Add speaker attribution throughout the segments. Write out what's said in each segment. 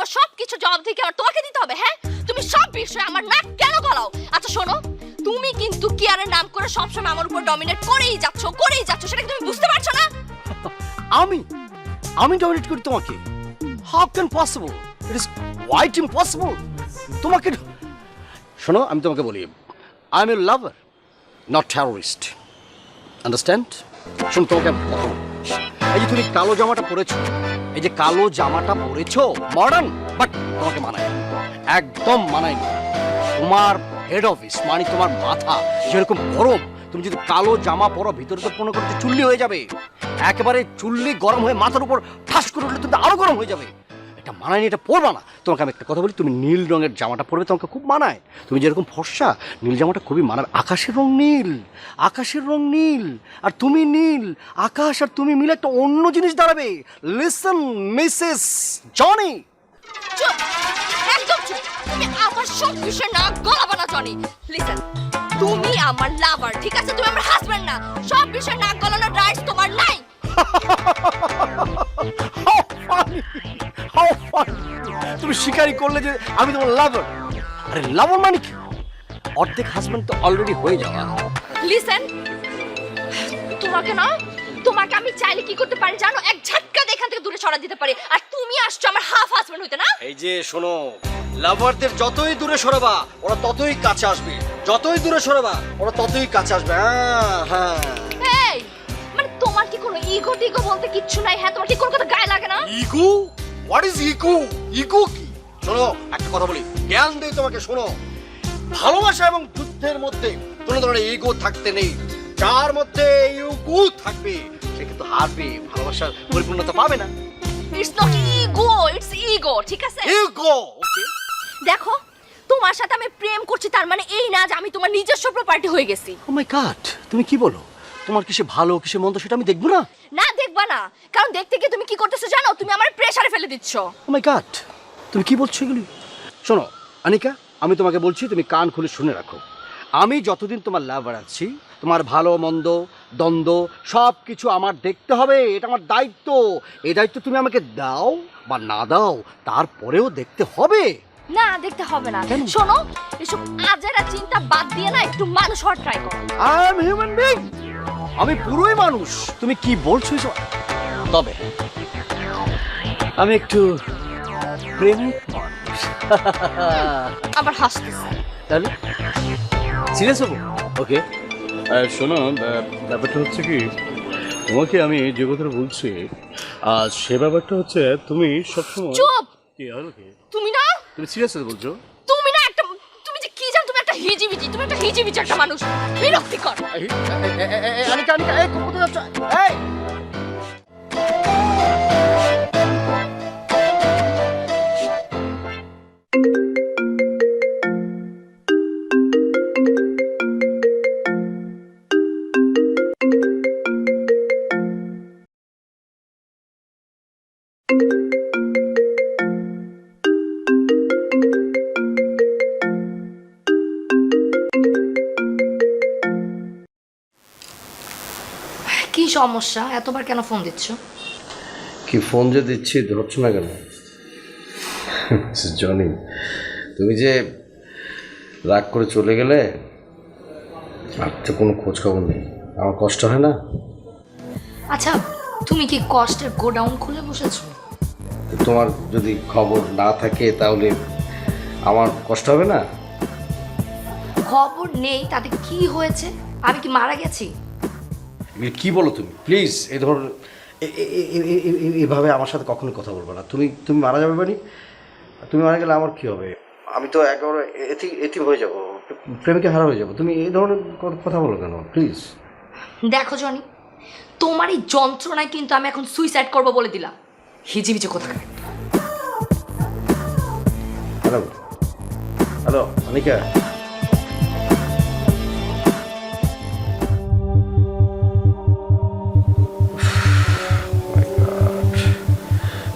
Speaker 1: আমার সবকিছু জবাব থেকে আর তোমাকে দিতে হবে? হ্যাঁ, তুমি সব বিষয়ে আমার নাক কেন গলাও? আচ্ছা শোনো, তুমি কিন্তু কেয়ারের নাম করে সবসময় আমার উপর ডমিনেট করেই যাচ্ছ, সেটা কি তুমি বুঝতে পারছো না?
Speaker 2: আমি ডমিনেট করি তোমাকে? How can possible? It is quite impossible. তোমাকে শোনো, আমি তোমাকে বলি, I am a lover, not terrorist, understand? শোনো, তোমাকে এই যে তুমি কালো জামাটা পরেছো, এই যে কালো জামাটা পরেছো মডার্ন, বাট তোমাকে মানায় না, একদম মানায় না। তোমার হেড অফিস মানে তোমার মাথা যেরকম গরম, তুমি যদি কালো জামা পরো ভিতরে তো মনে করতে চুল্লি হয়ে যাবে, একেবারে চুল্লি গরম হয়ে মাথার উপর ঠাস করে উঠলে তুমি আরো গরম হয়ে যাবে। এটা মানায় নি, এটা পরবা না। তোমাকে আমি একটা কথা বলি, তুমি নীল রঙের জামাটা পরবে, তোমাকে খুব মানায়। তুমি যেরকম ফর্সা, নীল জামাটা খুবই মানাবে। আকাশের রং নীল, আকাশের রং নীল, আর তুমি নীল, আকাশ আর তুমি মিলে একটা অন্য জিনিস দাঁড়াবে। Listen Mrs Johnny.
Speaker 1: চুপ, একদম চুপ। তুমি আমার সব বিষয়ে নাক গলাবে না জনি। লিসেন, তুমি আমার লাভার, ঠিক আছে? তুমি আমার হাজবেন্ড না। সব বিষয়ে নাক গলানোর রাইটস তোমার নাই।
Speaker 2: তুমি স্বীকারই করলে যে আমি তোমার লাভার। আরে লাভার মানে কি? অর্ধেক হাজবেন্ড তো অলরেডি হয়ে যাওয়া।
Speaker 1: লিসেন, তোমাকে আমি চাইলে কি করতে পারি জানো? এক ঝটকা দিয়ে এখান থেকে দূরে সরা দিতে পারি। আর তুমি আসছো আমার হাফ হাজবেন্ড হইতে না?
Speaker 2: এই যে শোনো, লাভারদের যতই দূরে সরাবা ওরা ততই কাছে আসবে, যতই দূরে সরাবা ওরা ততই কাছে আসবে। হ্যাঁ,
Speaker 1: এই মানে তোমার কি কোনো ইগো টিগো বলতে কিচ্ছু নাই? হ্যাঁ, তোমার কি কোনো কথা গায়ে লাগে না?
Speaker 2: Ego? What is ego? Ego কি? শোনো, একটা কথা বলি, জ্ঞান দেই তোমাকে, শোনো। ভালোবাসা এবং যুদ্ধের মধ্যে কোনো ধরনের ইগো থাকতে নেই। যার মধ্যে ইগো থাকবে সে কিন্তু হারবে, ভালোবাসার পরিপূর্ণতা পাবে না।
Speaker 1: It's not ego, it's ego, ঠিক আছে?
Speaker 2: ইগো, ওকে।
Speaker 1: দেখো, তোমার সাথে আমি প্রেম করছি তার মানে এই না যে আমি তোমার নিজস্ব প্রপার্টি হয়ে গেছি।
Speaker 2: ও মাই গড, তুমি কি বলো? তোমার কিসে ভালো কিসে মন্দ সেটা আমি দেখবো না?
Speaker 1: না, দেখবা না। কারণ দেখতে গিয়ে তুমি কি করতেছো জানো? তুমি আমার প্রেসারে ফেলে দিচ্ছ।
Speaker 2: ও মাই গড, তুমি কি বলছো এগুলি? শোনো আনিকা, আমি তোমাকে বলছি, তুমি কান খুলে শুনে রাখো। আমি যতদিন তোমার লাভার আছি, তোমার ভালো মন্দ দ্বন্দ্ব সব কিছু আমার দেখতে হবে। এটা আমার দায়িত্ব। এই দায়িত্ব তুমি আমাকে দাও বা না দাও, তারপরেও দেখতে হবে।
Speaker 1: না, দেখতে হবে না। শোনো, এসব আজেরা চিন্তা বাদ দিয়ে না একটু মানুষ হওয়ার ট্রাই করো।
Speaker 2: আই এম হিউম্যান বিং, আমি পুরোই মানুষ। তুমি কি বলছো এসব? তবে আমি একটু প্রেমিক মানুষ।
Speaker 1: আবার হাসতেছে।
Speaker 2: তাহলে সিরিয়াস হবো? ওকে।
Speaker 3: শোনো, ব্যাপারটা হচ্ছে কি, তোমাকে আমি যে কথাটা বলছি সে ব্যাপারটা হচ্ছে তুমি সবসময়
Speaker 1: চুপ।
Speaker 3: কি হলো কি?
Speaker 1: তুমি
Speaker 3: সিরিয়াস বলছো?
Speaker 1: তুমি না একটা, তুমি যে কি জানো, তুমি একটা হিজিবিজি, তুমি একটা হিজিবিজি একটা মানুষ। বিরক্তিকর।
Speaker 2: আনিকা, আনিকা, এই কোথায় যাচ্ছ? এই
Speaker 1: কি সমস্যা? এতবার কেন ফোন দিচ্ছ?
Speaker 4: কি ফোন যে দিচ্ছি ধরছো না কেন? জনি, তুমি যে রাগ করে চলে গেলে আর তো কোনো খোঁজ খবর নেই, আমার কষ্ট হয় না?
Speaker 1: আচ্ছা, তুমি কি কষ্টের গোডাউন খুলে বসেছো?
Speaker 4: তোমার যদি খবর না থাকে তাহলে আমার কষ্ট হবে না?
Speaker 1: খবর নেই তাতে কি হয়েছে? আমি কি মারা গেছি?
Speaker 4: কি বলো তুমি? প্লিজ এই ধরনের এভাবে আমার সাথে কখনো কথা বলবে না। তুমি মারা যাবে মানে? তুমি মারা গেলে আমার কি হবে? আমি তো একেবারে এতিম হয়ে যাব, প্রেমিকা হারা হয়ে যাব। তুমি এই ধরনের কথা বলো কেন? প্লিজ।
Speaker 1: দেখো জনি, তোমার এই যন্ত্রণায় কিন্তু আমি এখন সুইসাইড করবো বলে দিলাম। হিজিবিজি কোথাকার।
Speaker 4: Hello, hello Anika.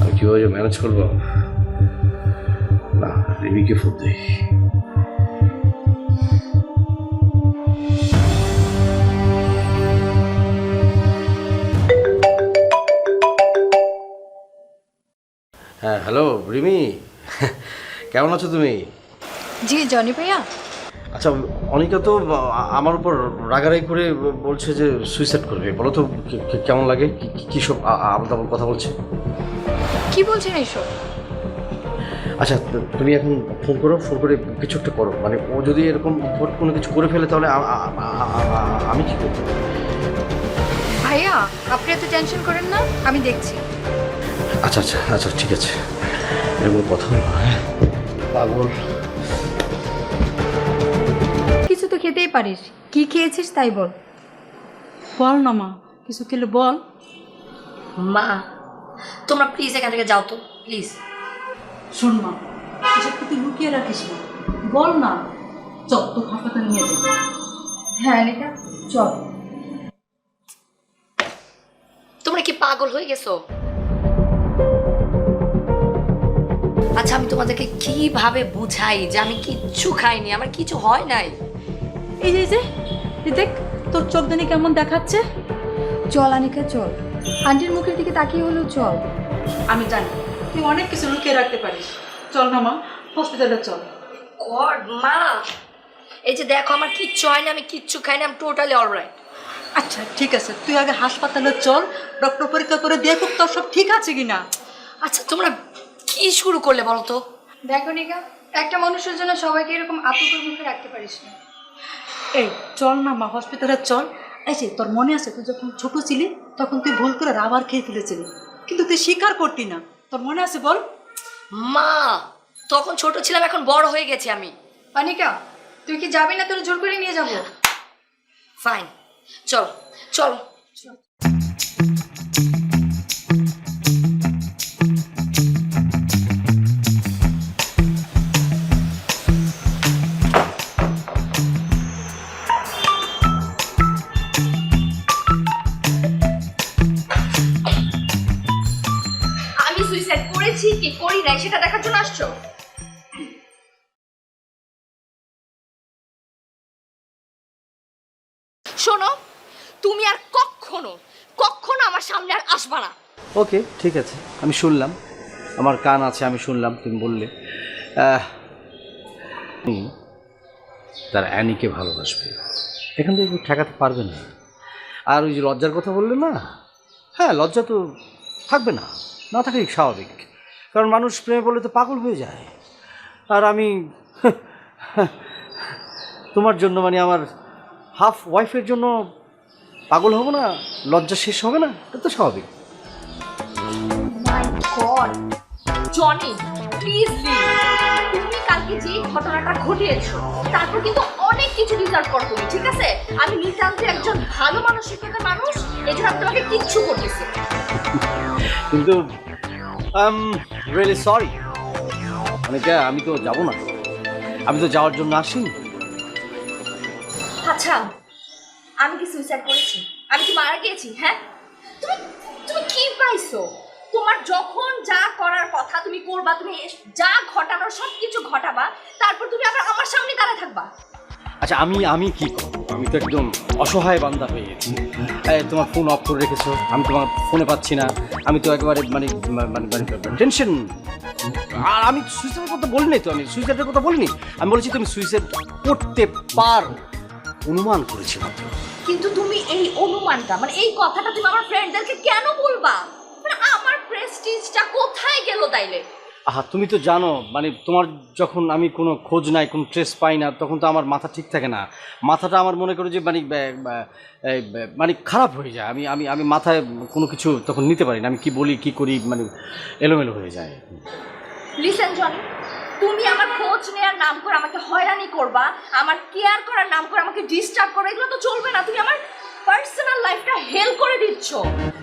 Speaker 4: আমি কীভাবে ম্যানেজ করবো? না, রিমিকে ফোন দিই। হ্যাঁ, হ্যালো রিমি। কেমন আছো তুমি?
Speaker 1: জি জনি ভাইয়া।
Speaker 4: আচ্ছা, অনিকা তো আমার উপর রাগারাগি করে বলছে যে সুইসাইড করবে। বলো তো কেমন লাগে? কি সব আবল তাবল কথা বলছে?
Speaker 1: কি বলছেন এইসব?
Speaker 4: আচ্ছা, তুমি এখন ফোন করো, ফোন করে কিছু একটা করো। মানে ও যদি এরকম উদ্ভট কোনো কিছু করে ফেলে তাহলে আমি কি করবো?
Speaker 1: ভাইয়া আপনি এত টেনশন করেন না, আমি দেখছি।
Speaker 4: আচ্ছা আচ্ছা আচ্ছা, ঠিক আছে, এরকম কথা হলো, হ্যাঁ? পাগল।
Speaker 5: কিছু তো খেতেই পারিস, কি খেয়েছিস তাই বল।
Speaker 6: বল না মা, কিছু খেলে বল।
Speaker 7: মা তোমরা প্লিজ এখান থেকে যাও তো, প্লিজ।
Speaker 6: শোন মা, এসব তুই লুকিয়ে রাখিস না, বল না। চল তো হাসপাতালে নিয়ে যাবো।
Speaker 5: হ্যাঁ অনিকা চল।
Speaker 7: তোমরা কি পাগল হয়ে গেছো? আচ্ছা আমি তোমাদেরকে কিভাবে বুঝাই যে আমি কিচ্ছু খাইনি, আমার কিছু হয় নাই?
Speaker 6: এই যে দেখ তোর চোখ দানি কেমন দেখাচ্ছে।
Speaker 5: চল অনিকা চল, আন্টির মুখের দিকে তাকিয়ে হলেও চল।
Speaker 6: আমি জানি তুই অনেক কিছু লুকিয়ে রাখতে পারিস। চল না মা, হসপিটালে চল।
Speaker 7: গড মা, এই যে দেখো আমার কিচ্ছু হয়নি, আমি কিচ্ছু খাইনি, আমি টোটালি অলরাইট।
Speaker 6: আচ্ছা ঠিক আছে, তুই আগে হাসপাতালে চল, ডক্টর পরীক্ষা করে দেখুক তোর সব ঠিক আছে কিনা।
Speaker 7: আচ্ছা তোমরা কি শুরু করলে বলো তো?
Speaker 5: দেখ অনিকা, একটা মানুষের জন্য সবাইকে এরকম আতঙ্কের মুখে রাখতে পারিস না।
Speaker 6: এই চল না মা, হসপিটালে চল। এই যে তোর মনে আছে তুই যখন ছোট ছিলি তখন তুই ভুল করে রাবার খেয়ে ফেলেছিলি, কিন্তু তুই স্বীকার করতি না, তোর মনে আছে বল?
Speaker 7: মা তখন ছোট ছিলাম, এখন বড় হয়ে গেছি আমি।
Speaker 5: অনিকা তুই কি যাবি না, তোর জোর করে নিয়ে যাবো?
Speaker 7: ফাইন, চল চল।
Speaker 1: আমি সুইসাইড করেছি কি করি নাই সেটা দেখার জন্য আসছো? শোনো, তুমি আর কখনো কখনো আমার সামনে আর আসবা না।
Speaker 2: ওকে, ঠিক আছে, আমি শুনলাম, আমার কান আছে, আমি শুনলাম তুমি বললে তার অ্যানিকে ভালোবাসবে, এখান থেকে কেউ ঠেকাতে পারবে না। আর ওই যে লজ্জার কথা বললে না, হ্যাঁ লজ্জা তো থাকবে না, না থাকাই স্বাভাবিক, কারণ মানুষ প্রেমে বলে তো পাগল হয়ে যায়। আর আমি তোমার জন্য, মানে আমার হাফ ওয়াইফের জন্য পাগল হব না, লজ্জা শেষ হবে না, এটা তো স্বাভাবিক।
Speaker 1: মাই গড জনি, প্লিজ লিভ। তুমি কালকে যে ঘটনাটা ঘটিয়েছো তারপর কিন্তু অনেক কিছু ডিজার্ভ করো তুমি, ঠিক আছে? আমি নিতান্ত একজন ভালো মানসিকতার মানুষ, এই জন্য আমি তোমাকে কিচ্ছু করতেছি।
Speaker 2: কিন্তু রিয়েলি সরি অনেকে, আমি তো যাব না, আমি তো যাওয়ার জন্য আসিনি।
Speaker 1: আচ্ছা আমি কি সুইসাইড করেছি? আমি কি মারা গিয়েছি? হ্যাঁ, তুমি তুমি কি পাইছো? তোমার যখন যা করার কথা তুমি করবা, তুমি যা ঘটানোর সব কিছু ঘটাবা, তারপর তুমি আবার আমার সামনে দাঁড়ায় থাকবা।
Speaker 2: আচ্ছা আমি কি করবো? আমি তো একদম অসহায় বান্দা হয়ে গেছি। তোমার ফোন অফ করে রেখেছো, আমি তোমার ফোনে পাচ্ছি না, আমি তো একেবারে মানে টেনশন। আর আমি সুইসাইডের কথা বলিনি তো, আমি সুইসাইডের কথা বলিনি, আমি বলেছি তুমি সুইসাইড করতে পারো, অনুমান করেছি মাত্র।
Speaker 1: কিন্তু তুমি এই অনুমানটা, মানে এই কথাটা তুমি আমার ফ্রেন্ডদেরকে কেন বলবা? মানে আমার প্রেস্টিজটা কোথায় গেল তাইলে?
Speaker 2: আহা, তুমি তো জানো, মানে তোমার যখন আমি কোনো খোঁজ নাই, কোনো ট্রেস পাই না, তখন তো আমার মাথা ঠিক থাকে না, মাথাটা আমার মনে করো যে মানে মানে খারাপ হয়ে যায়, আমি আমি আমি মাথায় কোনো কিছু তখন নিতে পারি না, আমি কি বলি কি করি মানে এলোমেলো হয়ে যায়।
Speaker 1: লিসেন জনি, তুমি আমার খোঁজ নেওয়ার নাম করে আমাকে হয়রানি করবা, আমার কেয়ার করার নাম করে আমাকে ডিস্টার্ব করবে, এগুলো তো চলবে না। তুমি আমার পার্সোনাল লাইফটা হেল করে দিচ্ছ।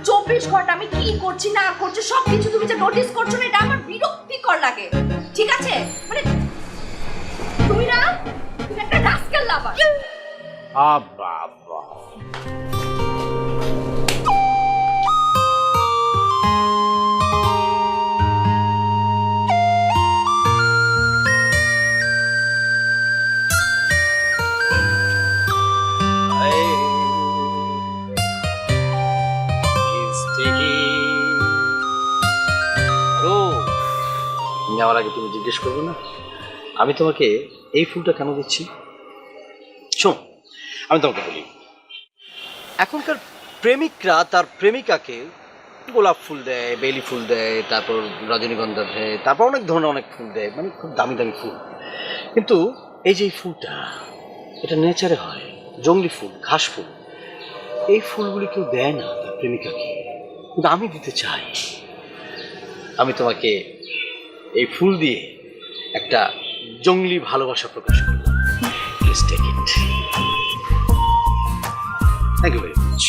Speaker 1: 24 ঘন্টা আমি কি করছি না করছি সব কিছু তুমি যে নোটিস করছো না, এটা আমার বিরক্তিকর লাগে, ঠিক আছে? মানে তুমি না, তুমি একটা রাস্কেল লাভার।
Speaker 2: আব্বা নেওয়ার আগে তুমি জিজ্ঞেস করবে না আমি তোমাকে এই ফুলটা কেন দিচ্ছি? শোন, আমি তোমাকে বলি, এখনকার প্রেমিকরা তার প্রেমিকাকে গোলাপ ফুল দেয়, বেলি ফুল দেয়, তারপর রজনীগন্ধা দেয়, তারপর অনেক ধরনের অনেক ফুল দেয়, মানে খুব দামি দামি ফুল। কিন্তু এই যে এই ফুলটা, এটা নেচারে হয়, জঙ্গলি ফুল, ঘাস ফুল। এই ফুলগুলি কেউ দেয় না তার প্রেমিকাকে, কিন্তু আমি দিতে চাই। আমি তোমাকে এই ফুল দিয়ে একটা জঙ্গলি ভালোবাসা প্রকাশ করলাম। Please take it. Thank you very much.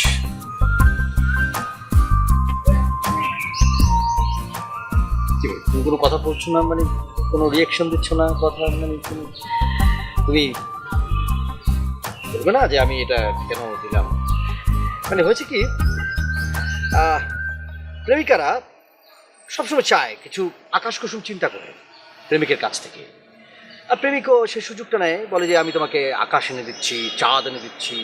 Speaker 2: তুমি কোনো কথা বলছো না, মানে কোনো রিয়াকশন দিচ্ছ না, কথা মানে তুমি বলবে না যে আমি এটা কেন দিলাম? মানে হয়েছে কি, প্রেমিকারা সবসময় চায় কিছু আকাশ কুসুম চিন্তা করে প্রেমিকের কাছ থেকে, আর প্রেমিকও সে সুযোগটা নেয়, বলে যে আমি তোমাকে আকাশ এনে দিচ্ছি, চাঁদ এনে দিচ্ছি,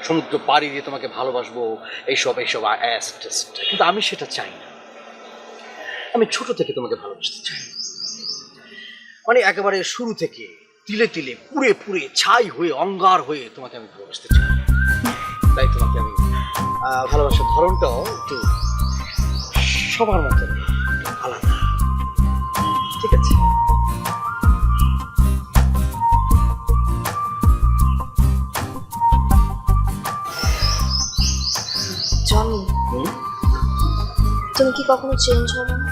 Speaker 2: সমুদ্র পাড়ি দিয়ে তোমাকে ভালোবাসবো, এইসব এইসব অ্যাস টেস্ট। কিন্তু আমি সেটা চাই না। আমি ছোট থেকে তোমাকে ভালোবাসতে চাই, মানে একেবারে শুরু থেকে তিলে তিলে পুড়ে পুড়ে ছাই হয়ে অঙ্গার হয়ে তোমাকে আমি ভালোবাসতে চাই। তাই তোমাকে আমি ভালোবাসার ধরনটাও একটু সবার মতো আলাদা, ঠিক আছে?
Speaker 1: জনি, তুমি কি কখনো চেঞ্জ হবে না?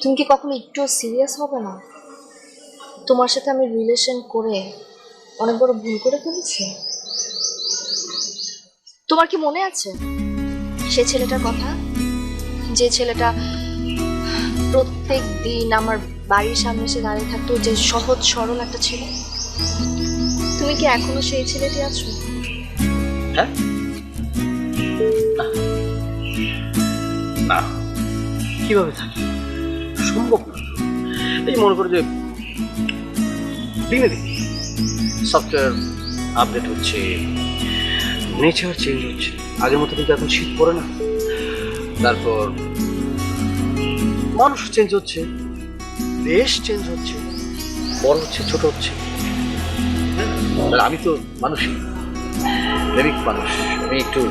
Speaker 1: তুমি কি কখনো একটু সিরিয়াস হবে না? তোমার সাথে আমি রিলেশন করে অনেক বড় ভুল করে ফেলেছি। তোমার কি মনে আছে সে ছেলেটার কথা, যে ছেলেটা প্রত্যেক দিন আমার বাড়ির সামনে এসে দাঁড়িয়ে থাকতো, যে সহজ সরল একটা ছেলে? তুমি কি এখনো সেই ছেলেটি আছো?
Speaker 2: হ্যাঁ, না, কিভাবে থাকি, সম্ভব না। এই মনে করো যে দিনে দিনে সফটওয়্যার আপডেট হচ্ছে, নেচার চেঞ্জ হচ্ছে, আগের মতো কিন্তু এখন শীত পড়ে না। তারপর মানুষ চেঞ্জ হচ্ছে, দেশ চেঞ্জ হচ্ছে, বড় হচ্ছে, ছোট হচ্ছে। আমি তো মানুষই, প্রেমিক মানুষ, আমি একটু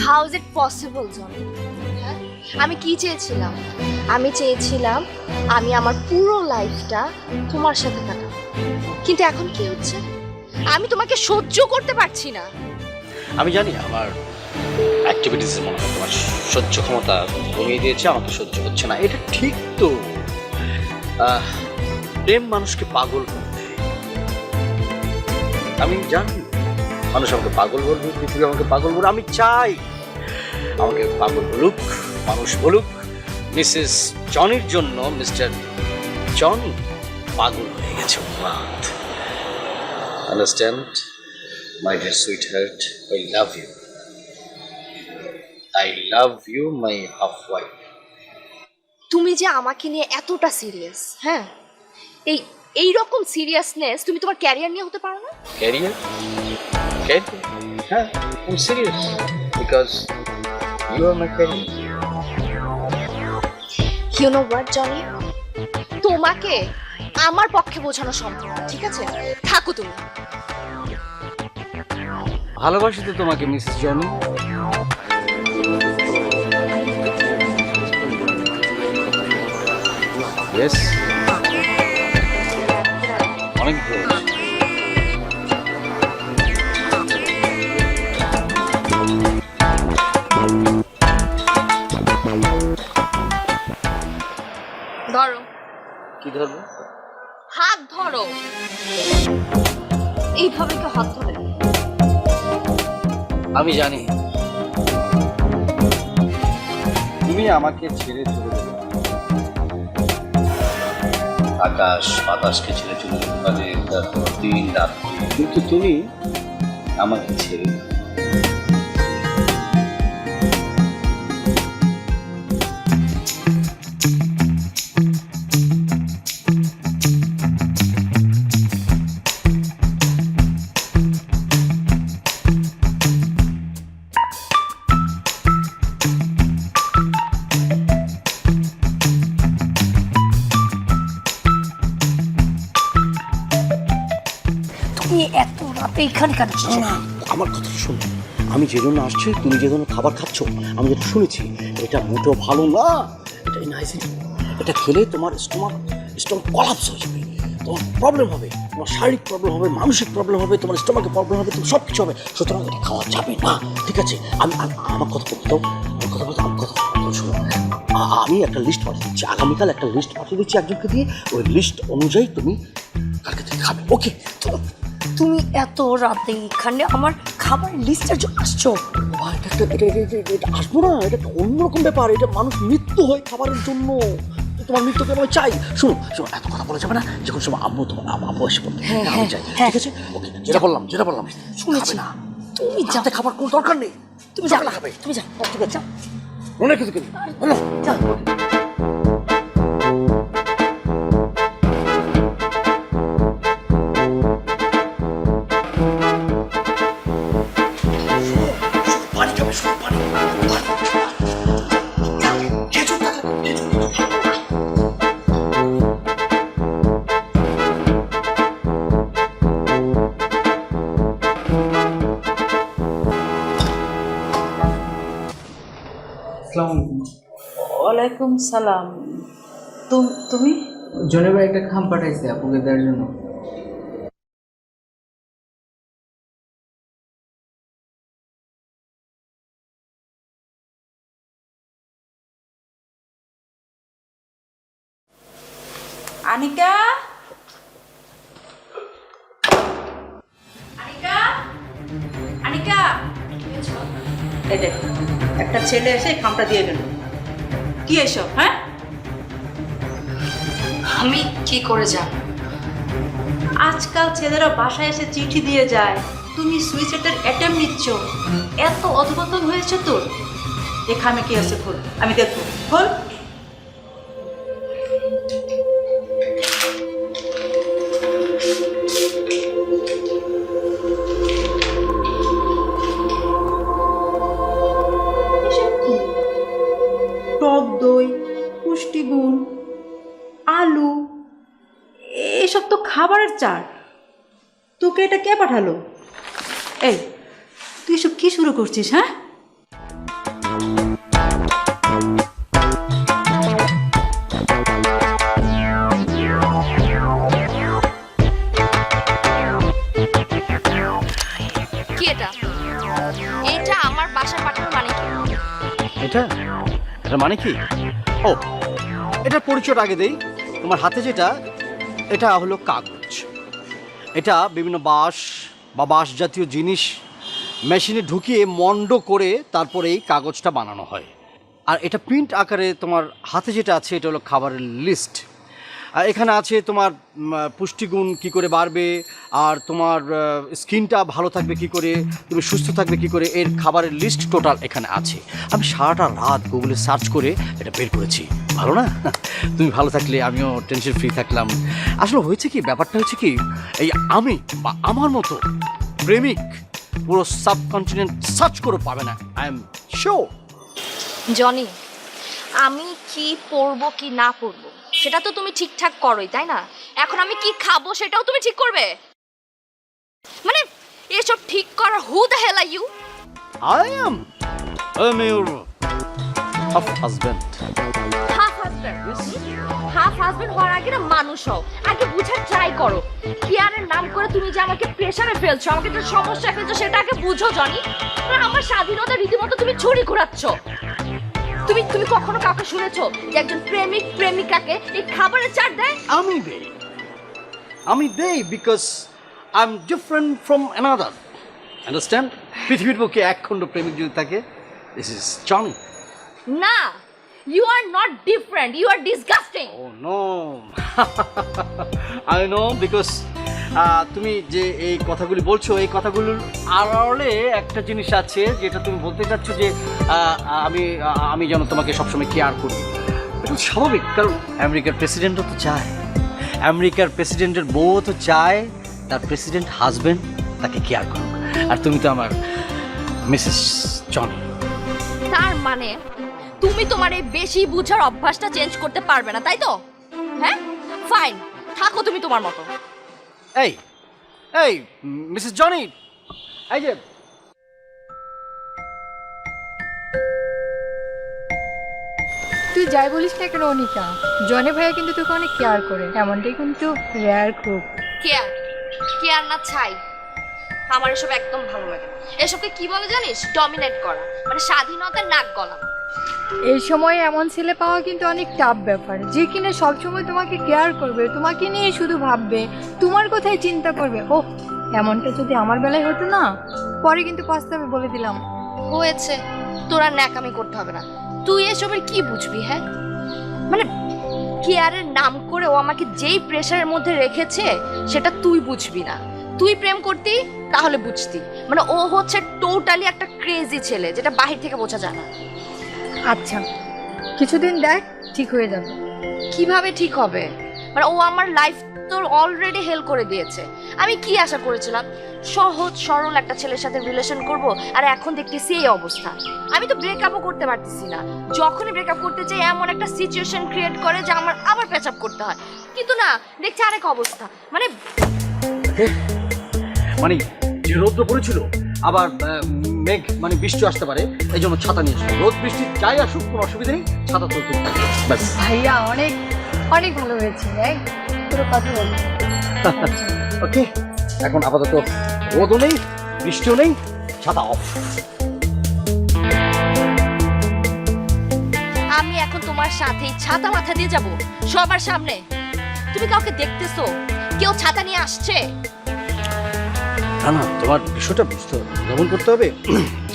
Speaker 1: how is it possible Johnny? আমি কি চেয়েছিলাম? আমি চেয়েছিলাম আমি আমার পুরো লাইফটা তোমার সাথে কাটাবো, কিন্তু এখন কি হচ্ছে? আমি তোমাকে সহ্য করতে পারছি না।
Speaker 2: আমি জানি আমার অ্যাক্টিভিটিসের মনে হয় তোমার সহ্য ক্ষমতা কমিয়ে দিয়েছে, আমাকে সহ্য হচ্ছে না, এটা ঠিক। তো প্রেম মানুষকে পাগল করে দেয়। আমি জানি মানুষ আমাকে পাগল বলবে, পৃথিবী আমাকে পাগল বলবে। আমি চাই আমাকে পাগল বলুক, মানুষ বলুক। মিসেস জনির জন্য মিস্টার জনি পাগল হয়ে গেছে। Understand my dear sweet heart, I love you, I love you my half wife.
Speaker 1: তুমি যে আমাকে নিয়ে এতটা সিরিয়াস, হ্যাঁ, এই রকম সিরিয়াসনেস তুমি তোমার ক্যারিয়ার নিয়ে হতে পারো না?
Speaker 2: ক্যারিয়ার? ক্যারিয়ার? হ্যাঁ, আমি serious because you are my career.
Speaker 1: You know what Johnny, তোমাকে আমার পক্ষে বোঝানো সম্ভব না, ঠিক আছে? থাকো তুমি।
Speaker 2: ভালোবাসি তো তোমাকে মিসেস জনি। ইয়েস, অনেক ভালো।
Speaker 1: ধরো।
Speaker 2: কি ধরবো?
Speaker 1: হাত ধরো। এইভাবে কেউ হাত ধরে?
Speaker 2: আমি জানি তুমি আমাকে ছেড়ে চলে যাবে, আকাশ বাতাসকে ছেড়ে চলে যেতে পারে, তারপর দিন রাত, কিন্তু তুমি আমাকে ছেড়ে
Speaker 7: এখানে কেন এসেছো?
Speaker 2: না, আমার কথা শোনো, আমি যে জন্য আসছি, তুমি যে জন্য খাবার খাচ্ছ, আমি যেটা শুনেছি এটা মোটেও ভালো না, এটা ইনহাইজিনিক। এটা খেলে তোমার স্টমাক কলাপস হয়ে যাবে, তোমার প্রবলেম হবে, তোমার শারীরিক প্রবলেম হবে, মানসিক প্রবলেম হবে, তোমার স্টমাকে প্রবলেম হবে, তোমার সব কিছু হবে। সুতরাং এটা খাওয়া যাবে না, ঠিক আছে? আমার কথা বলতে দাও, আমার কথা শোনো। আমি একটা লিস্ট পাঠিয়ে দিচ্ছি, আগামীকাল একটা লিস্ট পাঠিয়ে দিচ্ছি একজনকে দিয়ে, ওই লিস্ট অনুযায়ী তুমি কালকে থেকে খাবে, ওকে?
Speaker 7: তুমি এত রাতে এখানে আমার খাবার লিস্টের জন্য আসছো?
Speaker 2: এটা আসবো না, এটা একটা অন্যরকম ব্যাপার, এটা মানুষ মৃত্যু হয় খাবারের জন্য, তোমার মৃত্যুকে আমি চাই। শোনো শোনো, এত কথা বলা যাবে না, যখন সময় আম্মু তোমার আম্মু এসে পড়বে, আমি চাই, ঠিক আছে? ওকে, যেটা বললাম
Speaker 7: শুনেছি
Speaker 2: না,
Speaker 7: তুমি যাও,
Speaker 2: যাতে খাবার কোনো দরকার নেই,
Speaker 7: তুমি যাও,
Speaker 2: খাবে,
Speaker 7: তুমি যাও,
Speaker 2: ঠিক আছে? অনেক কিছু কিনি,
Speaker 7: যাও।
Speaker 2: পানি খাবে, শুধু পানি, খেজুর থাকলে
Speaker 6: ওয়ালাইকুম সালাম। তুমি?
Speaker 8: জনি ভাই একটা খাম পাঠাইছে আপুকে দেওয়ার জন্য।
Speaker 6: আনিকা, আনিকা, আনিকা, এই দেখ, একটা ছেলে এসে খামটা দিয়ে গেল। কি এসব? হ্যাঁ,
Speaker 7: আমি কি করে জানি?
Speaker 6: আজকাল ছেলেরা বাসায় এসে চিঠি দিয়ে যায়, তুমি সুইসাইডের অ্যাটেম্প নিচ্ছ, এত অধপতন হয়েছে তোর। এ খামে কি আছে খোল, আমি দেখবো, খোল। এসব কি? টক দই, পুষ্টিগুণ, আলু, এসব তো খাবারের চাট। তোকে এটা কে পাঠালো? এই, তুই এসব কি শুরু করছিস? হ্যাঁ,
Speaker 1: কি এটা? এটা আমার বাসায় পাঠানো মানে কি?
Speaker 2: এটা এটা মানে কি? ও, এটার পরিচয়টা আগে দেই। তোমার হাতে যেটা, এটা হলো কাগজ। এটা বিভিন্ন বাঁশ বা বাঁশ জাতীয় জিনিস মেশিনে ঢুকিয়ে মন্ড করে তারপরে এই কাগজটা বানানো হয়। আর এটা প্রিন্ট আকারে তোমার হাতে যেটা আছে, এটা হলো খাবারের লিস্ট। আর এখানে আছে তোমার পুষ্টিগুণ কি করে বাড়বে, আর তোমার স্কিনটা ভালো থাকবে কি করে, তুমি সুস্থ থাকবে কি করে, এর খাবারের লিস্ট টোটাল এখানে আছে। আমি সারাটা রাত গুগলে সার্চ করে এটা বের করেছি। ভালো না? তুমি ভালো থাকলে আমিও টেনশন ফ্রি থাকলাম। আসলে হয়েছে কি, ব্যাপারটা হচ্ছে কি, এই আমি বা আমার মতো প্রেমিক পুরো সাবকন্টিনেন্ট সার্চ করে পাবে না, আই এম শিওর।
Speaker 1: জনি, আমি কি পরবো কি না পরবো সেটা তো তুমি ঠিকঠাক করোই, তাই না? এখন আমি কি খাবো সেটাও তুমি ঠিক করবে? মানে এসব ঠিক করার who the hell are you?
Speaker 2: I am your half husband.
Speaker 1: Half husband? Half husband হওয়ার আগে না মানুষ হও, আগে বুঝার ট্রাই করো। কেয়ারের নাম করে তুমি যে আমাকে প্রেশারে ফেলছো, আমাকে একটা সমস্যা ফেলছো, সেটা আগে বুঝো জনি। আমার স্বাধীনতা রীতিমতো তুমি ছুরি ঘুরাচ্ছ। তুমি কখনো কাউকে শুনেছো যে একজন প্রেমিক প্রেমিকাকে এই খাবারের চাট দেয়?
Speaker 2: আমি দেই because I am different from another, understand? পৃথিবীর বুকে একখণ্ড প্রেমিক যদি থাকে, দিস ইজ জনি।
Speaker 1: না, you are not different, you are disgusting.
Speaker 2: Oh no, I know, because তুমি যে এই কথাগুলি বলছো, এই কথাগুলোর আড়ালে একটা জিনিস আছে যেটা তুমি বলতে চাচ্ছ যে আমি যেন তোমাকে সবসময় কেয়ার করি। এটা স্বাভাবিক, কারণ আমেরিকার প্রেসিডেন্টও তো চায়, আমেরিকার প্রেসিডেন্টের বউ তো চায় তার প্রেসিডেন্ট হাজবেন্ড তাকে কেয়ার করুক, আর তুমি তো আমার মিসেস জনি।
Speaker 1: তার মানে তুমি তোমার এই বেশি বুঝার অভ্যাসটা চেঞ্জ করতে পারবে না, তাই তো? হ্যাঁ, ফাইন, থাকো তুমি তোমার মতো।
Speaker 2: এই মিসেস জনি, এই যে
Speaker 5: তুই যাই বলিস না কেন অনিকা, জনি ভাইয়া কিন্তু তোকে অনেক কেয়ার করে, এমনটাই কিন্তু রেয়ার খুব।
Speaker 1: কেয়ার কেয়ার না ছাই, আমার এসব একদম ভালো লাগে না। এসবকে কি বলে জানিস? ডমিনেট করা, মানে স্বাধীনতার নাক গলা।
Speaker 5: এই সময় এমন ছেলে পাওয়া কিন্তু অনেক টাফ ব্যাপার, যে কিনা সবসময় তোমাকে কেয়ার করবে, তোমাকে নিয়ে শুধু ভাববে, তোমার কথাই চিন্তা করবে। ও, এমনটা যদি আমার বেলায় হতো না, পরে কিন্তু পস্তাবে, বলে দিলাম।
Speaker 1: হয়েছে, তোরা ন্যাকামি করতে হবে না। তুই এসবের কি বুঝবি? হ্যাঁ, মানে কেয়ারের নাম করে ও আমাকে যেই প্রেশারের মধ্যে রেখেছে সেটা তুই বুঝবি না। তুই প্রেম করতি তাহলে বুঝতি। মানে ও হচ্ছে টোটালি একটা ক্রেজি ছেলে, যেটা বাহির থেকে বোঝা যায় না।
Speaker 5: আচ্ছা, কিছুদিন দেখ, ঠিক হয়ে যাবে।
Speaker 1: কিভাবে ঠিক হবে? মানে ও আমার লাইফ তোর অলরেডি হেল করে দিয়েছে। আমি কি আশা করেছিলাম? সহজ সরল একটা ছেলের সাথে রিলেশন করব, আর এখন দেখতেছি এই অবস্থা। আমি তো ব্রেকআপও করতে পারতেছি না। যখনই ব্রেকআপ করতে চাই এমন একটা সিচুয়েশন ক্রিয়েট করে যে আমার আবার প্যাচআপ করতে হয়। কিন্তু না, দেখছি আরেক অবস্থা। মানে
Speaker 2: মানে যে রোদ্র পড়েছিল, আবার মেঘ মানে বৃষ্টি আসতে পারে, এই জন্য ছাতা নিয়ে এসেছিল। রোদ বৃষ্টি যাই আসুক কোনো অসুবিধা নেই, ছাতা তুলতে থাকে ব্যাস।
Speaker 5: ভাইয়া অনেক অনেক ভালো হয়েছে, পুরো কথা বল।
Speaker 2: ওকে, এখন আপাতত রোদও নেই, বৃষ্টিও নেই, ছাতা অফ।
Speaker 1: আমি এখন তোমার সাথেই ছাতা মাথা দিয়ে যাব সবার সামনে। তুমি কাউকে দেখতেছো? কেউ ছাতা নিয়ে আসছে?
Speaker 2: না না, তোমার বিষয়টা বুঝতে হবে, যেমন করতে হবে।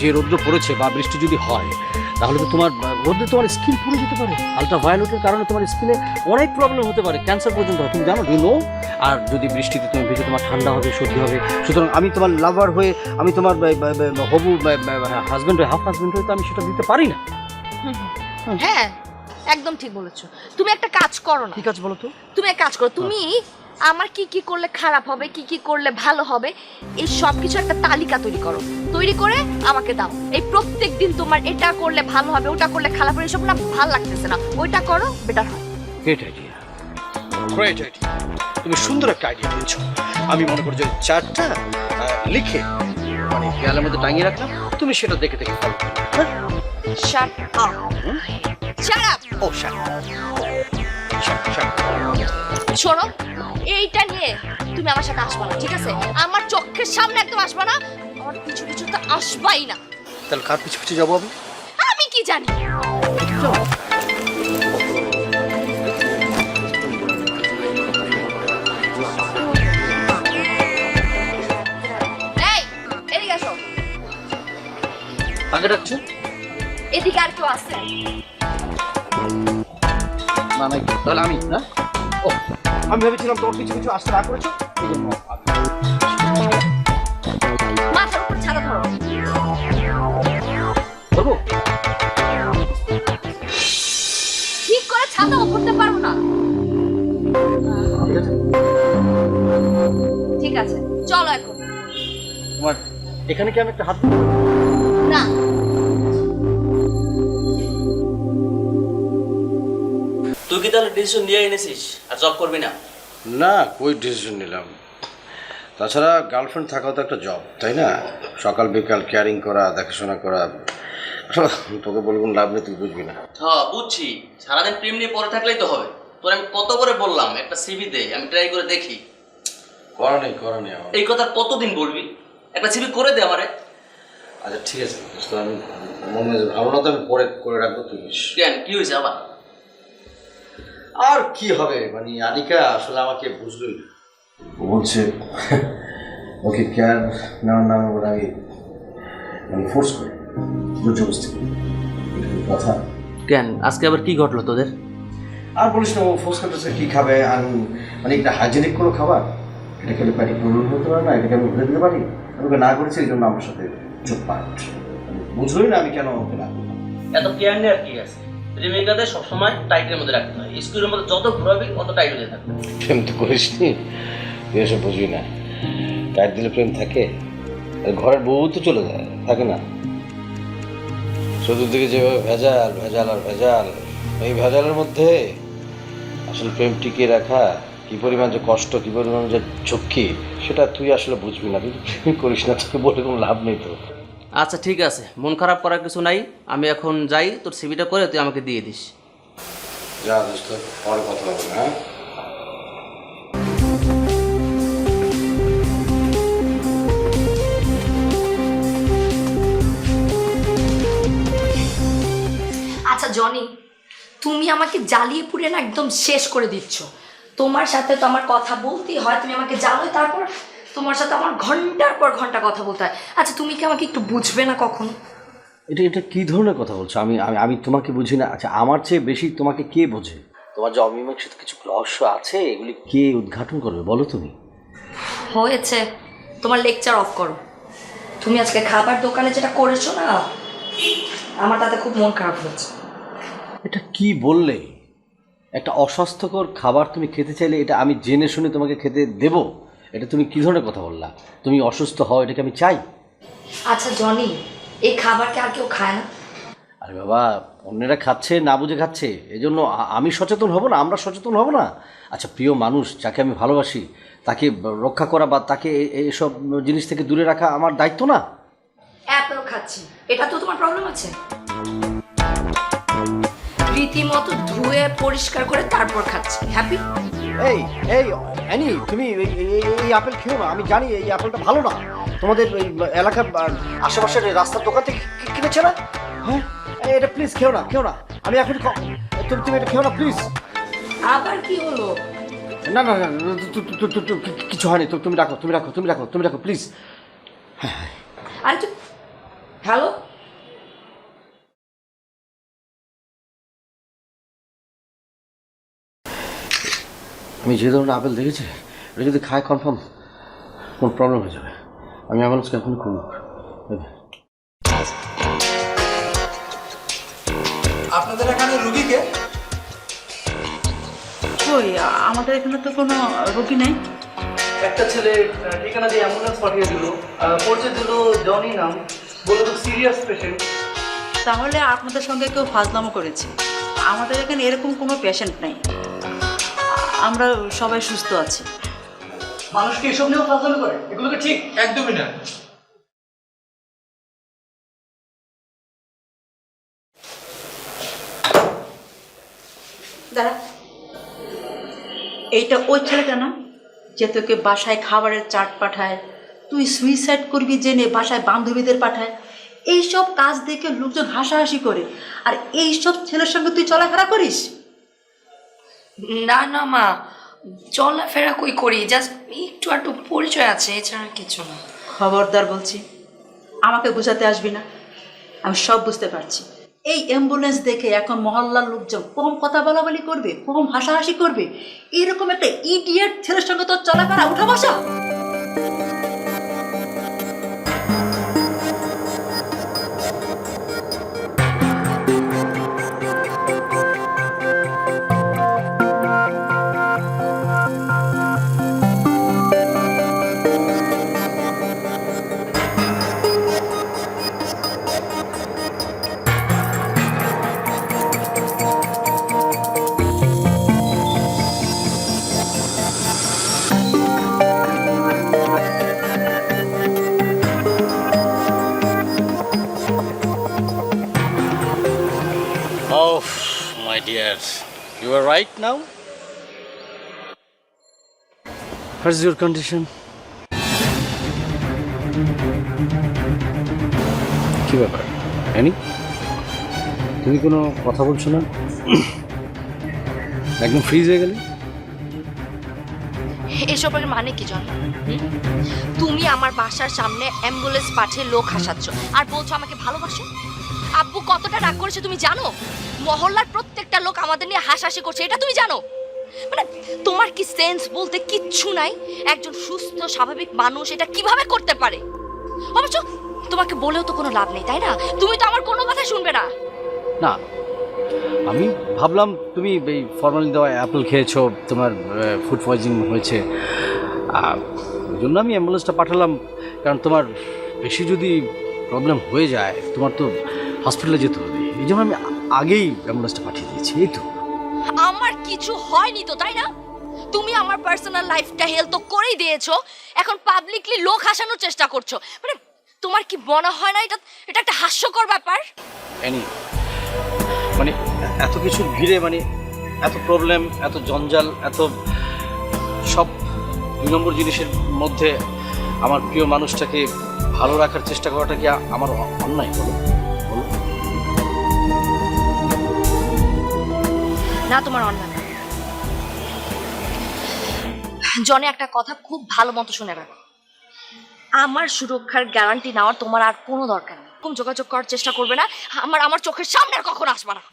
Speaker 2: যে রোদ্র পড়েছে বা বৃষ্টি যদি হয়, তাহলে তো তোমার রোদ্রে তোমার স্কিন পুড়ে যেতে পারে। আলট্রাভায়োলেটের কারণে তোমার স্কিনে অনেক প্রবলেম হতে পারে, ক্যান্সার পর্যন্ত হয়, তুমি জানো, নো। আর যদি বৃষ্টিতে তুমি ভিজে তোমার ঠান্ডা হবে, সর্দি হবে। সুতরাং আমি তোমার লাভার হয়ে, আমি তোমার হবু হাজব্যান্ড হয়ে, হাফ হাজব্যান্ড হয়ে তো আমি সেটা দিতে পারি না।
Speaker 1: হ্যাঁ, একদম ঠিক বলেছো। তুমি একটা কাজ করো না।
Speaker 2: ঠিক আছে, বলো তো।
Speaker 1: তুমি এক কাজ করো, তুমি আমার কি কি করলে খারাপ হবে, কি কি করলে ভালো হবে, এই সব কিছু একটা তালিকা তৈরি করো। তৈরি করে আমাকে দাও। এই প্রত্যেক দিন তোমার এটা করলে ভালো হবে, ওটা করলে খারাপ হবে, এসব না ভালো লাগতেছে না। ওইটা করো, বেটার হয়।
Speaker 2: Great idea, great idea. তুমি সুন্দর একটা আইডিয়া দিয়েছো। আমি মনে করি যে চারটা লিখে মানে দেয়ালের মধ্যে টাঙিয়ে রাখলাম, তুমি সেটা দেখে দেখে ফলো করো।
Speaker 1: Shut up. Shut up.
Speaker 2: ও শাট
Speaker 1: শোনো, এইটা নিয়ে তুমি আমার সাথে আসবা না, ঠিক আছে? আমার চোখের সামনে একদম আসবা না, আমার পিছু পিছু তো আসবাই না।
Speaker 2: তাহলে কার পিছু পিছু যাবো আমি?
Speaker 1: আমি কি জানি? এই, এদিকে আসো।
Speaker 2: আগে ডাকছো
Speaker 1: এদিকে আর কেউ আছে?
Speaker 2: না নাই, তাহলে আমি না। ও, আমি ভেবেছিলাম তোমার পিছু পিছু আসতে না করেছো, এই জন্য
Speaker 1: মাথার উপর ছাড়া ধরো।
Speaker 2: ধরবো।
Speaker 1: ঠিক করে ছাতাও করতে পারবো না।
Speaker 2: ঠিক আছে,
Speaker 1: ঠিক আছে, চলো এখন।
Speaker 2: তোমার এখানে কি আমি একটা হাত দেবো?
Speaker 1: না,
Speaker 9: তুই কি তাহলে ডিসিশন নিয়ে এনেছিস আর জব করবি না?
Speaker 4: না, কই ডিসিশন নিলাম। তাছাড়া গার্লফ্রেন্ড থাকাও তো একটা জব, তাই না? সকাল বিকাল কেয়ারিং করা, দেখাশোনা করা। তোকে বলবো লাভ নেই, তুই বুঝবি না।
Speaker 9: হ্যাঁ বুঝছি, সারাদিন প্রেম নিয়ে পড়ে থাকলেই তো হবে। তোর আমি কত করে বললাম একটা সিভি দে, আমি ট্রাই করে দেখি।
Speaker 4: করা নেই আমার।
Speaker 9: এই কথা কতদিন বলবি? একটা সিভি করে দে আমারে।
Speaker 4: আচ্ছা ঠিক আছে, তো আমি মনে ভালো না তো আমি পরে করে রাখবো, তুই
Speaker 9: কেন, কি হয়েছে আবার?
Speaker 4: আর কি হবে, মানে আনিকা আসলে আমাকে বুঝলই না। ও বলছে ওকে কেয়ার নেওয়ার নামে বলে আমি মানে ফোর্স করি, জবরদস্তি কথা।
Speaker 9: কেন, আজকে আবার কি ঘটলো তোদের?
Speaker 4: আর বলিস না, ও ফোর্স করতেছে কি খাবে, আর মানে এটা হাইজেনিক কোনো খাবার, এটা খেলে প্যাটি প্রবলেম হতে পারে না, এটাকে আমি ভুলে দিতে পারি। আমি ওকে না করেছি, এই জন্য আমার সাথে চোটপাট। বুঝলোই না আমি কেন ওকে না করলাম।
Speaker 9: এত কেয়ার নেই আর কি আছে? প্রেমিকাদের সবসময় টাইটের মধ্যে রাখতে হয়। স্কুলের মধ্যে যত ঘোরাবি অত টাইট হয়ে থাকবে।
Speaker 4: প্রেম তো করিস নি, তুই এসব বুঝবি না। টাইট দিলে প্রেম থাকে? ঘরের বউ তো চলে যায়, থাকে না? চতুর্দিকে যেভাবে ভেজাল ভেজাল আর ভেজাল, এই ভেজালের মধ্যে আসলে প্রেম টিকিয়ে রাখা কি কী পরিমাণ যে কষ্ট, কী পরিমাণ যে ঝক্কি, সেটা তুই আসলে বুঝবি না। তুই প্রেম করিস না, তোকে বলে কোনো লাভ নেই তো।
Speaker 9: আচ্ছা ঠিক আছে, মন খারাপ করার কিছু নাই। আমি এখন যাই, তোর সিভিটা করে তুই আমাকে দিয়ে দিস।
Speaker 4: যা দোস্ত, পরে কথা হবে। হ্যাঁ,
Speaker 7: আচ্ছা জনি, তুমি আমাকে জ্বালিয়ে পুড়ে না একদম শেষ করে দিচ্ছ। তোমার সাথে তো আমার কথা বলতেই হয়, তুমি আমাকে জ্বালোই, তারপর তোমার সাথে আমার ঘন্টার পর ঘন্টা কথা বলতে হয়। আচ্ছা তুমি কি আমাকে একটু বুঝবে না কখনো?
Speaker 4: এটা কী ধরনের কথা বলছো? আমি আমি আমি তোমাকে বুঝি না? আচ্ছা, আমার চেয়ে বেশি তোমাকে কে বোঝে? তোমার যে অমীমাংসিত কিছু রহস্য আছে, এগুলি কে উদ্ঘাটন করবে বলো তুমি?
Speaker 7: হয়েছে, তোমার লেকচার অফ করো। তুমি আজকে খাবার দোকানে যেটা করেছো না, আমার তাতে খুব মন খারাপ হয়েছে।
Speaker 4: এটা কি বললে? একটা অস্বাস্থ্যকর খাবার তুমি খেতে চাইলে এটা আমি জেনে শুনে তোমাকে খেতে দেব? এটা তুমি কী ধরনের কথা বললা? তুমি অসুস্থ হও, এটাকে আমি চাই?
Speaker 7: আচ্ছা জনি, এই খাবারকে আর কেউ খায় না?
Speaker 4: আরে বাবা, অন্যেরা খাচ্ছে, না বুঝে খাচ্ছে, এজন্য আমি সচেতন হব না? আমরা সচেতন হব না? আচ্ছা, প্রিয় মানুষ যাকে আমি ভালোবাসি তাকে রক্ষা করা বা তাকে এইসব জিনিস থেকে দূরে রাখা আমার দায়িত্ব না?
Speaker 7: অ্যাপেল খাচ্ছি, এটা তো তোমার প্রবলেম আছে? রীতিমতো ধুয়ে পরিষ্কার করে তারপর খাচ্ছি। হ্যাপি?
Speaker 4: এই এই অ্যানি, তুমি এই আপেল খেও না। আমি জানি এই আপেলটা ভালো না। তোমাদের এই এলাকার আশেপাশের রাস্তার দোকান থেকে কিনেছে না? হ্যাঁ, এটা প্লিজ খেও না, খেও না। আমি এখন তুমি এটা খেও না প্লিজ।
Speaker 7: আবার কি হলো?
Speaker 4: না না না, কিছু হয়নি। তুমি রাখো, তুমি রাখো, তুমি রাখো, তুমি রাখো প্লিজ।
Speaker 7: আরে তুই হ্যালো,
Speaker 4: আমি যে ধরনের আপেল দেখেছি, এটা যদি খায় কনফার্ম কোনো প্রবলেম হয়ে যাবে। আমি অ্যাম্বুলেন্সকে এখন খুব
Speaker 10: আপনাদের এখানে রুগীকে
Speaker 6: কই, আমাদের এখানে তো কোনো রোগী নেই।
Speaker 8: একটা ছেলে ঠিকানা দিয়ে অ্যাম্বুলেন্স পাঠিয়ে দিল, পরিচয় দিল জনি নাম, বলে তো সিরিয়াস পেশেন্ট।
Speaker 6: তাহলে আপনাদের সঙ্গে কেউ ফাজলামো করেছে। আমাদের এখানে এরকম কোনো পেশেন্ট নেই, আমরা সবাই সুস্থ আছি।
Speaker 8: মানুষকে এসব নিয়েও ফাজলামি করে, এগুলোকে ঠিক
Speaker 10: একদমই না।
Speaker 6: দাঁড়া, এইটা ওই ছেলেটা না যে তোকে বাসায় খাবারের চাট পাঠায়, তুই সুইসাইড করবি জেনে বাসায় বান্ধবীদের পাঠায়, এইসব কাজ দেখে লোকজন হাসাহাসি করে, আর এইসব ছেলের সঙ্গে তুই চলাফেরা করিস?
Speaker 7: না না মা, চলাফেরা কই করি, জাস্ট একটু একটু পরিচয় আছে, এছাড়া কিছু না।
Speaker 6: খবরদার বলছি, আমাকে বোঝাতে আসবি না, আমি সব বুঝতে পারছি। এই অ্যাম্বুলেন্স দেখে এখন মহল্লার লোকজন কম কথা বলাবলি করবে, কম হাসাহাসি করবে, এরকম একটা ইডিয়েট ছেলের সঙ্গে তোর চলাফেরা, উঠা বসা।
Speaker 2: Oh, my dear, you are right now. What is your condition? কি ব্যাপার অ্যানি, তুমি কোনো কথা বলছো না? একদম ফ্রিজ হয়ে গেলে।
Speaker 1: এসবের মানে কি জানো? তুমি আমার বাসার সামনে অ্যাম্বুলেন্স পাঠিয়ে লোক হাসাচ্ছ আর বলছো আমাকে ভালোবাসো। আব্বু কতটা রাগ করেছে তুমি জানো? মহল্লার প্রত্যেকটা লোক আমাদের নিয়ে হাসাহাসি করছে, এটা তুমি জানো? মানে তোমার কি সেন্স বলতে কিচ্ছু নাই? একজন সুস্থ স্বাভাবিক মানুষ এটা কিভাবে করতে পারে? অবশ্য তোমাকে বলেও তো কোনো লাভ নেই, তাই না? তুমি তো আমার কোনো কথা শুনবে না।
Speaker 2: না, আমি ভাবলাম তুমি এই ফর্মালিন দেওয়া অ্যাপেল খেয়েছো, তোমার ফুড পয়জনিং হয়েছে, ওই জন্য আমি অ্যাম্বুলেন্সটা পাঠালাম। কারণ তোমার বেশি যদি প্রবলেম হয়ে যায় তোমার তো হসপিটালে যেতে হবে, এই জন্য আমি আগেই অ্যাম্বুলেন্সটা পাঠিয়ে দিয়েছি। এই তো।
Speaker 1: আমার কিছু হয়নি তো, তাই না?
Speaker 7: তুমি আমার পার্সোনাল লাইফটা হেল তো করেই দিয়েছো, এখন পাবলিকলি লোক হাসানোর চেষ্টা করছো। মানে তোমার কি মনে হয় না এটা এটা একটা হাস্যকর ব্যাপার?
Speaker 4: এনি মানে এত কিছু ঘিরে মানে এত প্রবলেম, এত জঞ্জাল, এত সব 2 নম্বর জিনিসের মধ্যে আমার প্রিয় মানুষটাকে ভালো রাখার চেষ্টা করাটা কি আমার অন্যায়? বলো বলো।
Speaker 7: না, তোমার অন্যায়। জনে একটা কথা খুব ভালো মতো শুনে রাখো, আমার সুরক্ষার গ্যারান্টি নেওয়ার তোমার আর কোনো দরকার নেই। কোন যোগাযোগ করার চেষ্টা করবে না, আমার চোখের সামনে আর কখনো আসবে না।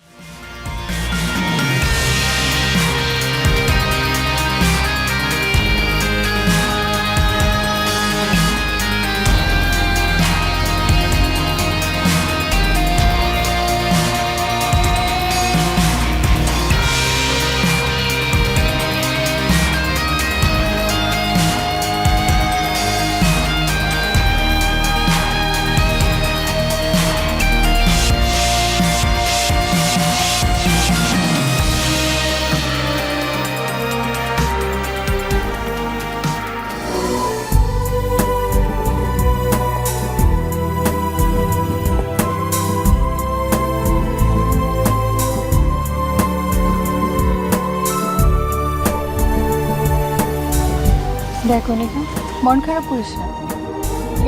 Speaker 5: দেখো নিকা, মন খারাপ করিস না,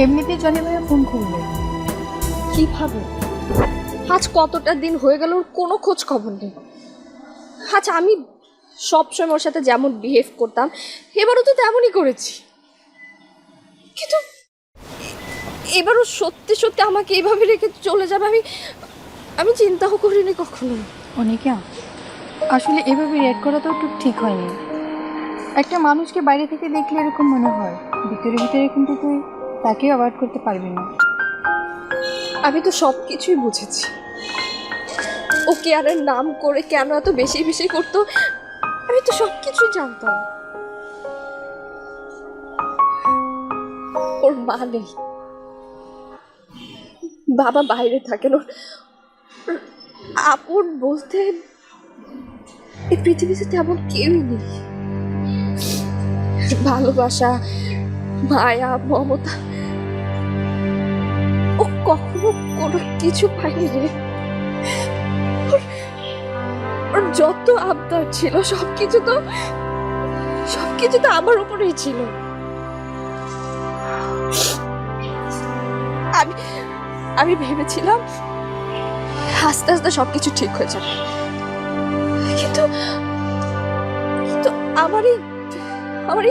Speaker 5: এমনিতেই জনি ভাইয়া ফোন করবে।
Speaker 1: কিভাবে? আজ কতটা দিন হয়ে গেল ওর কোনো খোঁজ খবর নেই। আচ্ছা, আমি সবসময় ওর সাথে যেমন বিহেভ করতাম এবারও তো তেমনই করেছি, কিন্তু এবারও সত্যি সত্যি আমাকে এইভাবে রেখে চলে যাবে আমি চিন্তাও করিনি কখনো।
Speaker 5: অনিকা, আসলে এভাবে রিয়াক্ট করা তো একটু ঠিক হয়নি। একটা মানুষকে বাইরে থেকে দেখলে এরকম মনে হয়, ভিতরে ভিতরে কিন্তু তুই তাকেও অ্যাভয়েড করতে পারবি না।
Speaker 1: আমি তো সব কিছুই বুঝেছি, ও কেয়ারের নাম করে কেন এত বেশি বেশি করতো, আমি তো সব কিছুই জানতাম। ওর মা নেই, বাবা বাইরে থাকেন, ওর আপন বলতে এই পৃথিবীতে তেমন কেউই নেই। ভালোবাসা, মায়া, মমতা ও কখনো কোনো কিছু পায়নি রে। ওর যত আবদার ছিল সবকিছু তো আমার উপরেই ছিল। আমি ভেবেছিলাম আস্তে আস্তে সবকিছু ঠিক হয়ে যাবে, কিন্তু আমার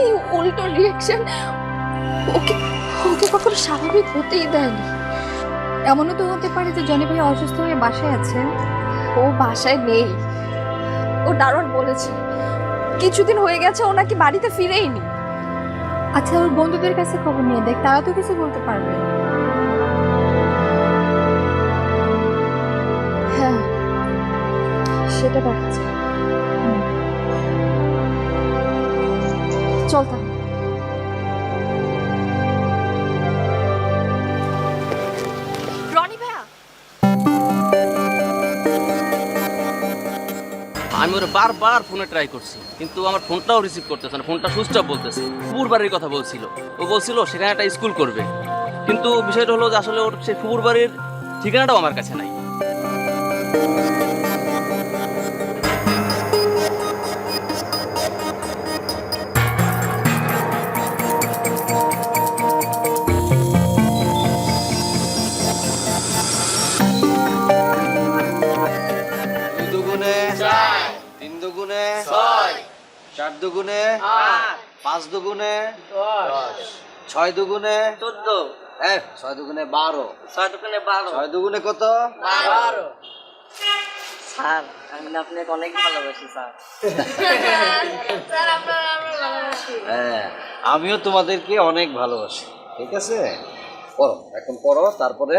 Speaker 1: এই উল্টো রিয়াকশন ওকে কখনো স্বাভাবিক হতেই দেয়নি।
Speaker 5: এমনও তো হতে পারে যে জনি ভাইয়া অসুস্থ হয়ে বাসায় আছে।
Speaker 1: ও বাসায় নেই, ও দারোয়ান বলেছে কিছুদিন হয়ে গেছে ও নাকি বাড়িতে ফিরেইনি।
Speaker 5: আচ্ছা, ওর বন্ধুদের কাছে খবর নিয়ে দেখ, তারা তো কিছু বলতে পারবে।
Speaker 1: হ্যাঁ, সেটা দেখাচ্ছে। চল তাহলে। রনি ভাইয়া,
Speaker 9: আমি ওর বারবার ফোনে ট্রাই করছি, কিন্তু আমার ফোনটাও রিসিভ করতেছে না, ফোনটা সুইচ অফ বলতেছে। ফুপুর বাড়ির কথা বলছিল, ও বলছিল সেখানে একটা স্কুল করবে, কিন্তু বিষয়টা হলো যে আসলে ওর সেই ফুপুর বাড়ির ঠিকানাটাও আমার কাছে নাই।
Speaker 4: দুগুণে 3 দুগুণে 6, 4 দুগুণে 8, 5 দুগুণে 10, 6 দুগুণে 14, 6 দুগুণে 12,
Speaker 9: 6 দুগুণে 12,
Speaker 4: 6 দুগুণে কত?
Speaker 9: 12। স্যার, আমি আপনাকে অনেক ভালোবাসি স্যার।
Speaker 4: হ্যাঁ, আমিও তোমাদেরকে অনেক ভালোবাসি। ঠিক আছে, পড়ো, এখন পড়ো, তারপরে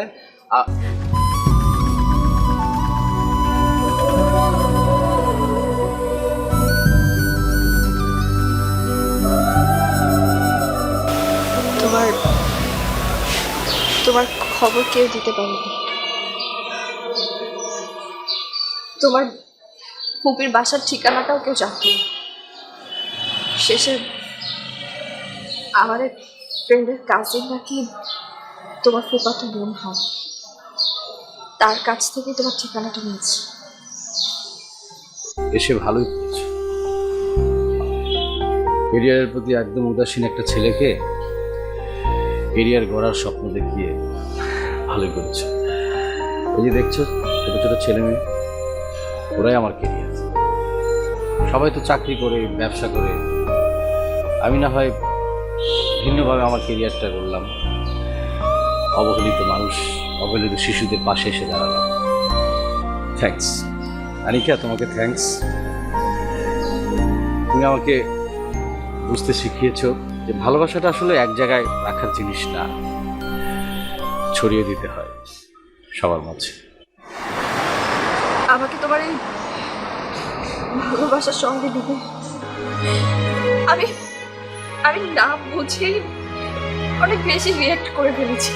Speaker 1: তোমার খবর কেউ দিতে পারেনি। তোমার ফুপির বাসার ঠিকানাটাও কেউ জানতো না। শেষে আমার এক ফ্রেন্ডের কাজিন নাকি তোমার ফুফাতো বোন হয়, তার কাছ থেকে তোমার ঠিকানাটা নিয়েছি।
Speaker 4: এসে ভালোই করেছো। কেরিয়ারের প্রতি একদম উদাসীন একটা ছেলেকে কেরিয়ার গড়ার স্বপ্ন দেখিয়ে ভালোই করেছো। এই যে দেখছো ছোট ছোট ছেলে মেয়ে, ওরাই আমার কেরিয়ার। সবাই তো চাকরি করে, ব্যবসা করে, আমি না হয় ভিন্নভাবে আমার কেরিয়ারটা করলাম। অবহেলিত মানুষ, অবহেলিত শিশুদের পাশে এসে দাঁড়ালাম। থ্যাঙ্কস আনিকা, তোমাকে থ্যাঙ্কস। তুমি আমাকে বুঝতে শিখিয়েছো যে ভালোবাসাটা আসলে এক জায়গায় রাখার জিনিস না, ছড়িয়ে দিতে হয় সবার মাঝে।
Speaker 1: আমাকে তোমার এই ভালোবাসার সঙ্গে দিবে। আমি আমি না বুঝেই অনেক বেশি রিয়েক্ট করে ফেলেছি।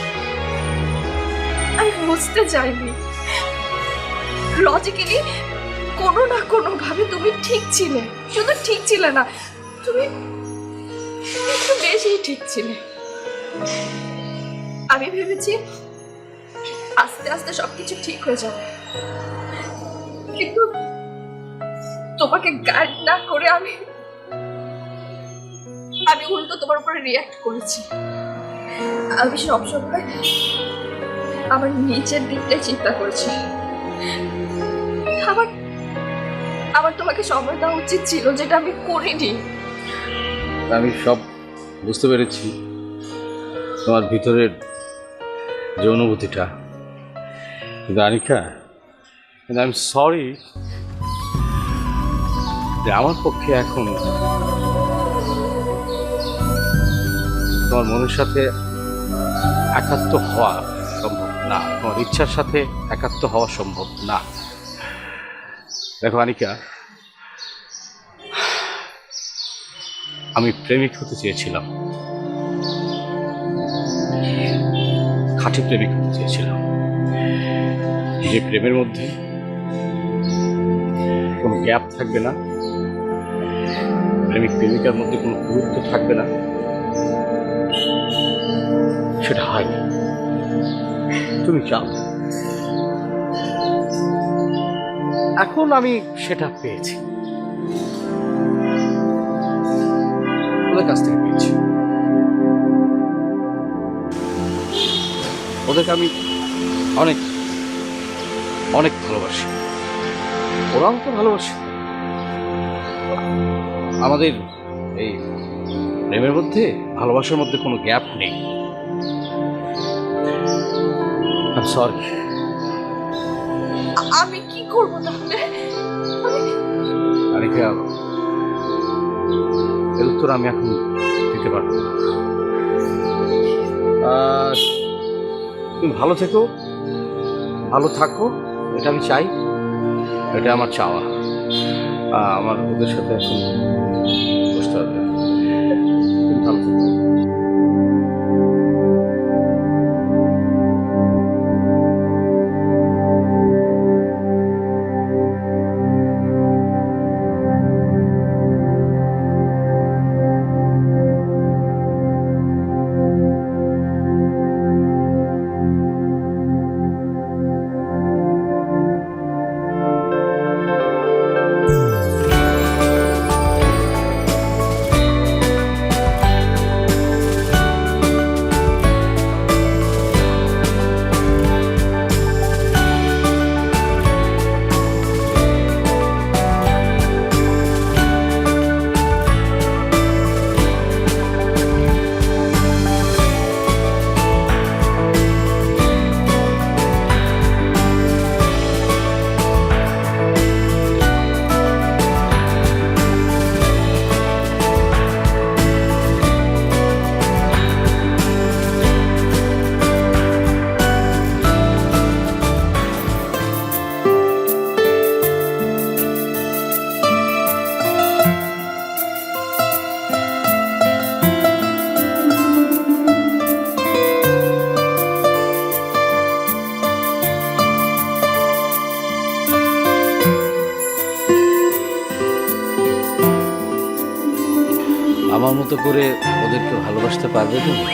Speaker 1: আমি বুঝতে চাইনি, লজিক্যালি কোনো না কোনো ভাবে তুমি ঠিক ছিলে। শুধু ঠিক ছিলে না, তুমি একটু বেশি ঠিক ছিলে। আমি ভেবেছি আস্তে আস্তে সবকিছু ঠিক হয়ে যাবে, কিন্তু তোমাকে গাইড না করে আমি উল্টো তোমার উপরে রিয়াক্ট করেছি। আমি সবসময় আমার নিচের দিকটাই চিন্তা করেছি। আমার তোমাকে সময় দেওয়া উচিত ছিল, যেটা আমি করিনি।
Speaker 4: আমি সব বুঝতে পেরেছি, তোমার ভিতরের যে অনুভূতিটা। কিন্তু আনিকা, কিন্তু আই এম সরি যে আমার পক্ষে এখন তোমার মনের সাথে একাত্ম হওয়া সম্ভব না, তোমার ইচ্ছার সাথে একাত্ম হওয়া সম্ভব না। দেখো আনিকা, আমি প্রেমিক হতে চেয়েছিলাম, খাঁটি প্রেমিক হতে চেয়েছিলাম, যে প্রেমের মধ্যে কোনো গ্যাপ থাকবে না, প্রেমিক প্রেমিকার মধ্যে কোনো গুরুত্ব থাকবে না। সেটা হয়নি, তুমি চাও। এখন আমি সেটা পেয়েছি, ওদের কাছ থেকে পেয়েছি। ওদেরকে আমি অনেক অনেক ভালোবাসি, ওরাও তো ভালোবাসে। আমাদের এই প্রেমের মধ্যে, ভালোবাসার মধ্যে কোনো গ্যাপ নেই। সরি।
Speaker 1: আমি কি করবো তাহলে?
Speaker 4: আরে এর উত্তর আমি এখন দিতে পারবো না। তুমি ভালো থেকো, ভালো থাকো, এটা আমি চাই, এটা আমার চাওয়া। আমার ওদের সাথে এখন বসতে হবে। তুমি ভালো থেকো। আমার মতো করে ওদেরকে ভালোবাসতে পারবে তুমি?